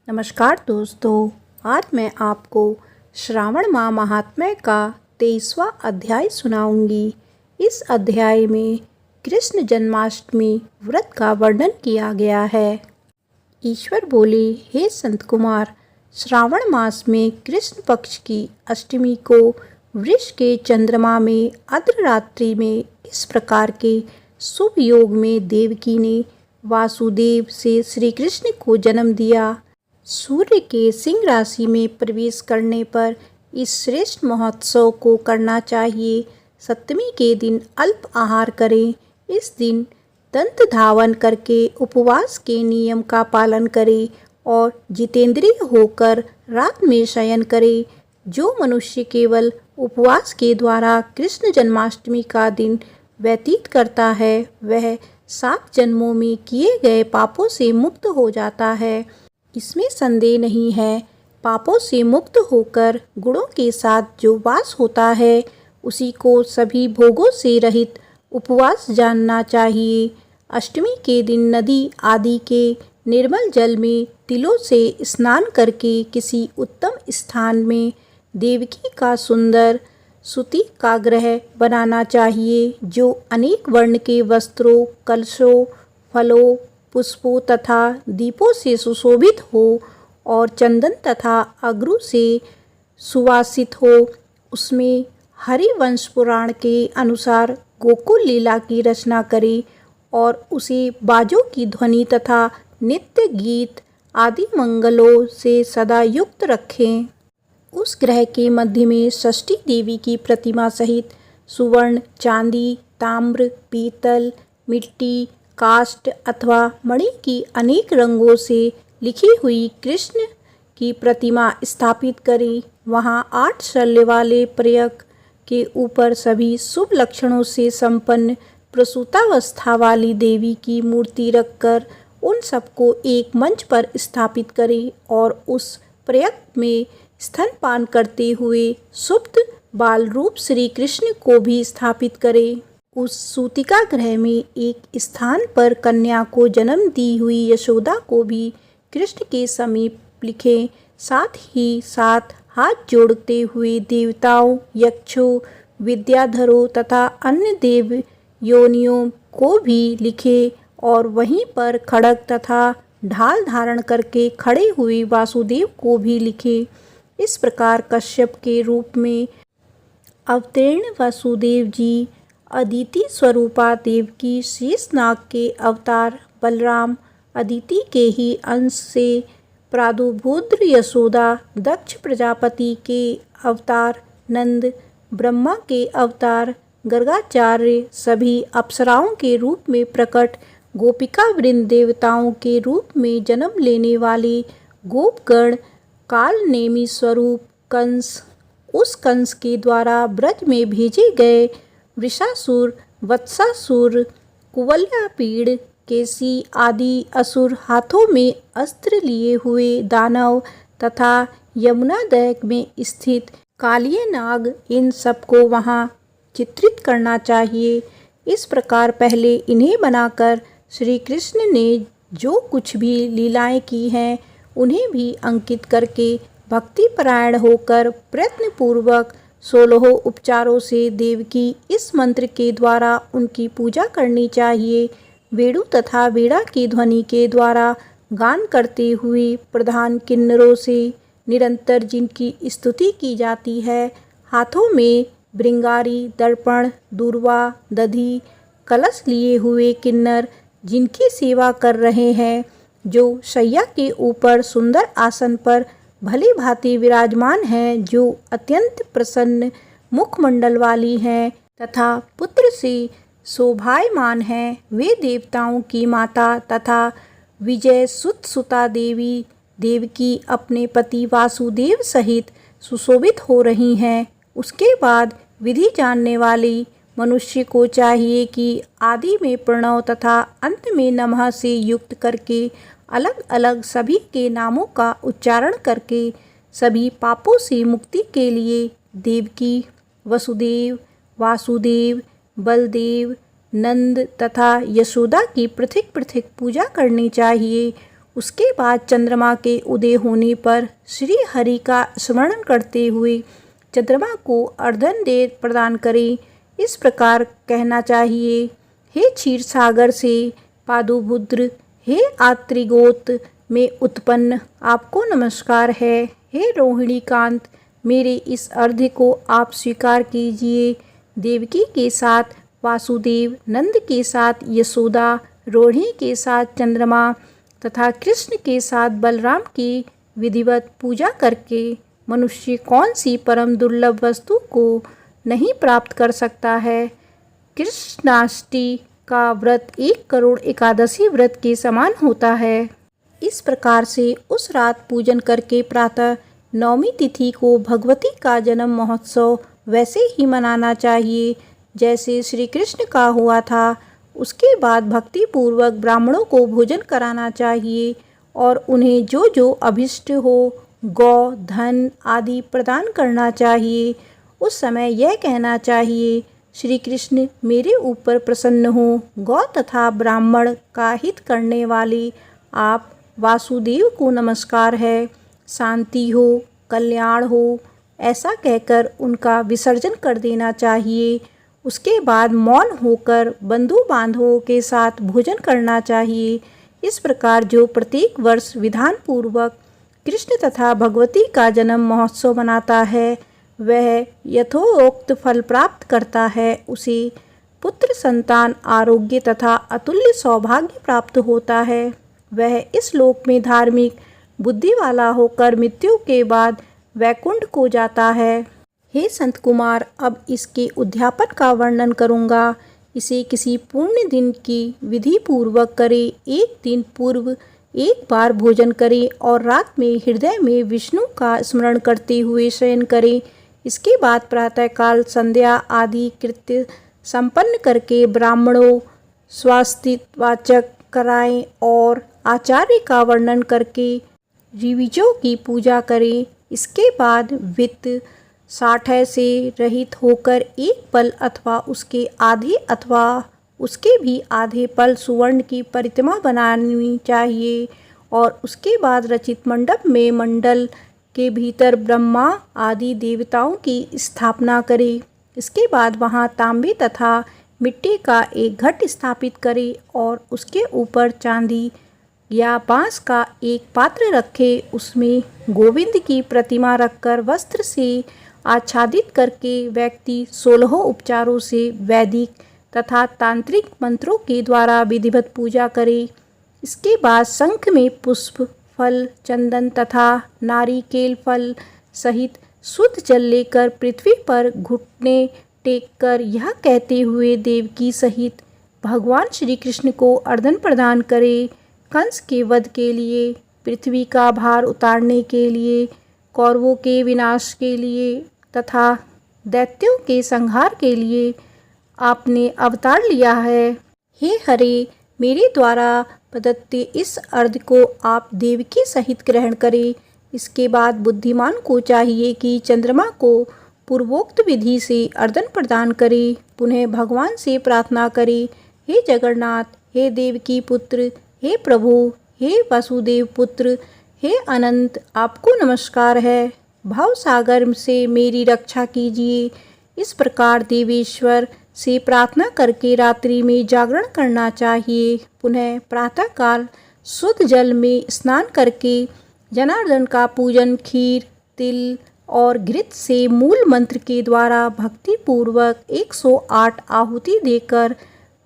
नमस्कार दोस्तों, आज मैं आपको श्रावण माह महात्म्य का 23वां अध्याय सुनाऊंगी। इस अध्याय में कृष्ण जन्माष्टमी व्रत का वर्णन किया गया है। ईश्वर बोले, हे संत कुमार, श्रावण मास में कृष्ण पक्ष की अष्टमी को वृष के चंद्रमा में अर्धरात्रि में इस प्रकार के शुभ योग में देवकी ने वासुदेव से श्री कृष्ण को जन्म दिया। सूर्य के सिंह राशि में प्रवेश करने पर इस श्रेष्ठ महोत्सव को करना चाहिए। सप्तमी के दिन अल्प आहार करें। इस दिन दंत धावन करके उपवास के नियम का पालन करें और जितेंद्रिय होकर रात में शयन करें। जो मनुष्य केवल उपवास के द्वारा कृष्ण जन्माष्टमी का दिन व्यतीत करता है, वह 7 जन्मों में किए गए पापों से मुक्त हो जाता है। इसमें संदेह नहीं है। पापों से मुक्त होकर गुणों के साथ जो वास होता है, उसी को सभी भोगों से रहित उपवास जानना चाहिए। अष्टमी के दिन नदी आदि के निर्मल जल में तिलों से स्नान करके किसी उत्तम स्थान में देवकी का सुंदर सूती का ग्रह बनाना चाहिए, जो अनेक वर्ण के वस्त्रों, कलशों, फलों, पुष्पों तथा दीपों से सुशोभित हो और चंदन तथा अगरू से सुवासित हो। उसमें हरिवंश पुराण के अनुसार गोकुल लीला की रचना करें और उसे बाजों की ध्वनि तथा नित्य गीत आदि मंगलों से सदा युक्त रखें। उस ग्रह के मध्य में षष्ठी देवी की प्रतिमा सहित सुवर्ण, चांदी, ताम्र, पीतल, मिट्टी, काष्ठ अथवा मणि की अनेक रंगों से लिखी हुई कृष्ण की प्रतिमा स्थापित करें। वहां 8 शल्य वाले प्रयक के ऊपर सभी शुभ लक्षणों से संपन्न प्रसूतावस्था वाली देवी की मूर्ति रखकर उन सबको एक मंच पर स्थापित करें और उस प्रयक में स्तनपान करते हुए सुप्त बाल रूप श्री कृष्ण को भी स्थापित करें। उस सूतिका ग्रह में एक स्थान पर कन्या को जन्म दी हुई यशोदा को भी कृष्ण के समीप लिखें। साथ ही साथ हाथ जोड़ते हुए देवताओं, यक्षों, विद्याधरों तथा अन्य देव योनियों को भी लिखे और वहीं पर खड्ग तथा ढाल धारण करके खड़े हुए वासुदेव को भी लिखे। इस प्रकार कश्यप के रूप में अवतीर्ण वासुदेव जी, अदिति स्वरूपा देवकी, शेषनाग के अवतार बलराम, अदिति के ही अंश से प्रादुर्भूत यशोदा, दक्ष प्रजापति के अवतार नंद, ब्रह्मा के अवतार गर्गाचार्य, सभी अप्सराओं के रूप में प्रकट गोपिका वृंद, देवताओं के रूप में जन्म लेने वाले गोपगण, काल नेमी स्वरूप कंस, उस कंस के द्वारा ब्रज में भेजे गए वृषासुर, वत्सासुर, कुवलयापीड़, केसी आदि असुर, हाथों में अस्त्र लिए हुए दानव तथा यमुना दैक में स्थित कालिय नाग, इन सबको वहाँ चित्रित करना चाहिए। इस प्रकार पहले इन्हें बनाकर श्री कृष्ण ने जो कुछ भी लीलाएं की हैं, उन्हें भी अंकित करके भक्तिपरायण होकर प्रयत्नपूर्वक 16 उपचारों से देवकी इस मंत्र के द्वारा उनकी पूजा करनी चाहिए। वेणु तथा वीणा की ध्वनि के द्वारा गान करते हुए प्रधान किन्नरों से निरंतर जिनकी स्तुति की जाती है, हाथों में भृंगारी, दर्पण, दूर्वा, दधी, कलश लिए हुए किन्नर जिनकी सेवा कर रहे हैं, जो शैया के ऊपर सुंदर आसन पर भली भांति विराजमान हैं, जो अत्यंत प्रसन्न मुखमंडल वाली हैं तथा पुत्र से शोभायमान हैं, वे देवताओं की माता तथा विजय सुता देवी देवकी अपने पति वासुदेव सहित सुशोभित हो रही हैं। उसके बाद विधि जानने वाली मनुष्य को चाहिए कि आदि में प्रणव तथा अंत में नमः से युक्त करके अलग अलग सभी के नामों का उच्चारण करके सभी पापों से मुक्ति के लिए देवकी, वसुदेव, वासुदेव, बलदेव, नंद तथा यशोदा की पृथक पृथक पूजा करनी चाहिए। उसके बाद चंद्रमा के उदय होने पर श्री हरि का स्मरण करते हुए चंद्रमा को अर्घ्य दे प्रदान करें। इस प्रकार कहना चाहिए, हे क्षीर सागर से पादुपुत्र, हे आत्रिगोत्र में उत्पन्न, आपको नमस्कार है। हे रोहिणी कांत, मेरे इस अर्घ्य को आप स्वीकार कीजिए। देवकी के साथ वासुदेव, नंद के साथ यशोदा, रोहिणी के साथ चंद्रमा तथा कृष्ण के साथ बलराम की विधिवत पूजा करके मनुष्य कौन सी परम दुर्लभ वस्तु को नहीं प्राप्त कर सकता है। कृष्णाष्टमी का व्रत 1 करोड़ एकादशी व्रत के समान होता है। इस प्रकार से उस रात पूजन करके प्रातः नवमी तिथि को भगवती का जन्म महोत्सव वैसे ही मनाना चाहिए जैसे श्री कृष्ण का हुआ था। उसके बाद भक्ति पूर्वक ब्राह्मणों को भोजन कराना चाहिए और उन्हें जो जो अभिष्ट हो गौ, धन आदि प्रदान करना चाहिए। उस समय यह कहना चाहिए, श्री कृष्ण मेरे ऊपर प्रसन्न हो। गौ तथा ब्राह्मण का हित करने वाले आप वासुदेव को नमस्कार है। शांति हो, कल्याण हो, ऐसा कहकर उनका विसर्जन कर देना चाहिए। उसके बाद मौन होकर बंधु बांधवों के साथ भोजन करना चाहिए। इस प्रकार जो प्रत्येक वर्ष विधान पूर्वक कृष्ण तथा भगवती का जन्म महोत्सव मनाता है, वह यथोक्त फल प्राप्त करता है। उसे पुत्र संतान, आरोग्य तथा अतुल्य सौभाग्य प्राप्त होता है। वह इस लोक में धार्मिक बुद्धि वाला होकर मृत्यु के बाद वैकुंठ को जाता है। हे संत कुमार, अब इसके उद्यापन का वर्णन करूँगा। इसे किसी पूर्ण दिन की विधि पूर्वक करें। एक दिन पूर्व एक बार भोजन करें और रात में हृदय में विष्णु का स्मरण करते हुए शयन करें। इसके बाद प्रातःकाल संध्या आदि कृत्य संपन्न करके ब्राह्मणों स्वास्तिवाचक कराएं और आचार्य का वर्णन करके ऋविजों की पूजा करें। इसके बाद वित्त साठय से रहित होकर एक पल अथवा उसके आधे अथवा उसके भी आधे पल सुवर्ण की प्रतिमा बनानी चाहिए और उसके बाद रचित मंडप में मंडल के भीतर ब्रह्मा आदि देवताओं की स्थापना करें। इसके बाद वहां तांबे तथा मिट्टी का एक घट स्थापित करें और उसके ऊपर चांदी या बांस का एक पात्र रखे। उसमें गोविंद की प्रतिमा रखकर वस्त्र से आच्छादित करके व्यक्ति 16 उपचारों से वैदिक तथा तांत्रिक मंत्रों के द्वारा विधिवत पूजा करे। इसके बाद शंख में पुष्प, फल, चंदन तथा नारिकेल फल सहित शुद्ध जल लेकर पृथ्वी पर घुटने टेककर यह कहते हुए देवकी सहित भगवान श्री कृष्ण को अर्घ्य प्रदान करे। कंस के वध के लिए, पृथ्वी का भार उतारने के लिए, कौरवों के विनाश के लिए तथा दैत्यों के संहार के लिए आपने अवतार लिया है। हे हरे, मेरे द्वारा प्रदत्त इस अर्घ्य को आप देवकी सहित ग्रहण करें। इसके बाद बुद्धिमान को चाहिए कि चंद्रमा को पूर्वोक्त विधि से अर्घ्य प्रदान करे। पुनः भगवान से प्रार्थना करे, हे जगन्नाथ, हे देवकी पुत्र, हे प्रभु, हे वासुदेव पुत्र, हे अनंत, आपको नमस्कार है। भव सागर से मेरी रक्षा कीजिए। इस प्रकार देवेश्वर से प्रार्थना करके रात्रि में जागरण करना चाहिए। पुनः प्रातःकाल शुद्ध जल में स्नान करके जनार्दन का पूजन खीर, तिल और घृत से मूल मंत्र के द्वारा भक्ति पूर्वक 108 आहुति देकर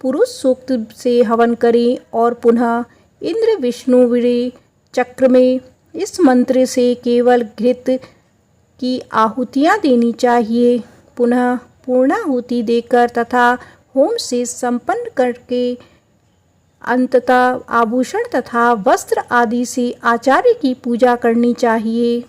पुरुष सूक्त से हवन करें और पुनः इंद्र विष्णु वीर्य चक्र में इस मंत्र से केवल घृत की आहुतियाँ देनी चाहिए। पुनः पूर्णाहुति देकर तथा होम से संपन्न करके अंततः आभूषण तथा वस्त्र आदि से आचार्य की पूजा करनी चाहिए।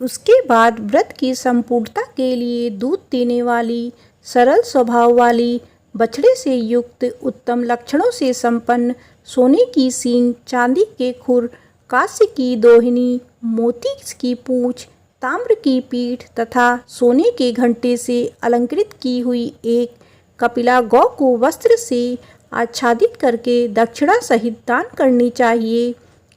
उसके बाद व्रत की संपूर्णता के लिए दूध देने वाली, सरल स्वभाव वाली, बछड़े से युक्त, उत्तम लक्षणों से संपन्न, सोने की सींग, चांदी के खुर, कांस्य की दोहिनी, मोती की पूंछ, ताम्र की पीठ तथा सोने के घंटे से अलंकृत की हुई एक कपिला गौ को वस्त्र से आच्छादित करके दक्षिणा सहित दान करनी चाहिए।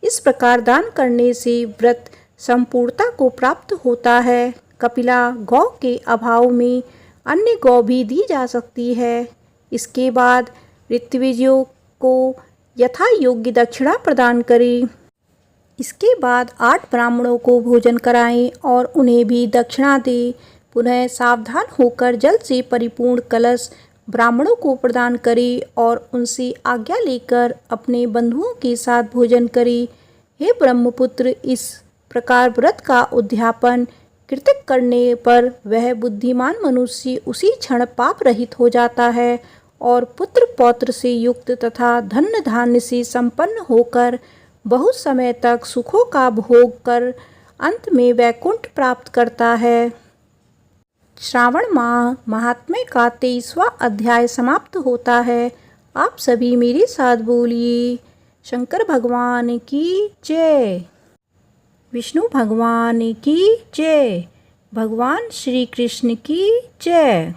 इस प्रकार दान करने से व्रत संपूर्णता को प्राप्त होता है। कपिला गौ के अभाव में अन्य गौ भी दी जा सकती है। इसके बाद ऋत्विजों को यथा योग्य दक्षिणा प्रदान करें। इसके बाद 8 ब्राह्मणों को भोजन कराएं और उन्हें भी दक्षिणा दें। पुनः सावधान होकर जल से परिपूर्ण कलश ब्राह्मणों को प्रदान करें और उनसे आज्ञा लेकर अपने बंधुओं के साथ भोजन करें। हे ब्रह्मपुत्र, इस प्रकार व्रत का उद्यापन कृतक करने पर वह बुद्धिमान मनुष्य उसी क्षण पाप रहित हो जाता है और पुत्र पौत्र से युक्त तथा धन धान्य से संपन्न होकर बहुत समय तक सुखों का भोग कर अंत में वैकुंठ प्राप्त करता है। श्रावण माह महात्म्य का 23वां अध्याय समाप्त होता है। आप सभी मेरे साथ बोलिए, शंकर भगवान की जय, विष्णु भगवान की जय, भगवान श्री कृष्ण की जय।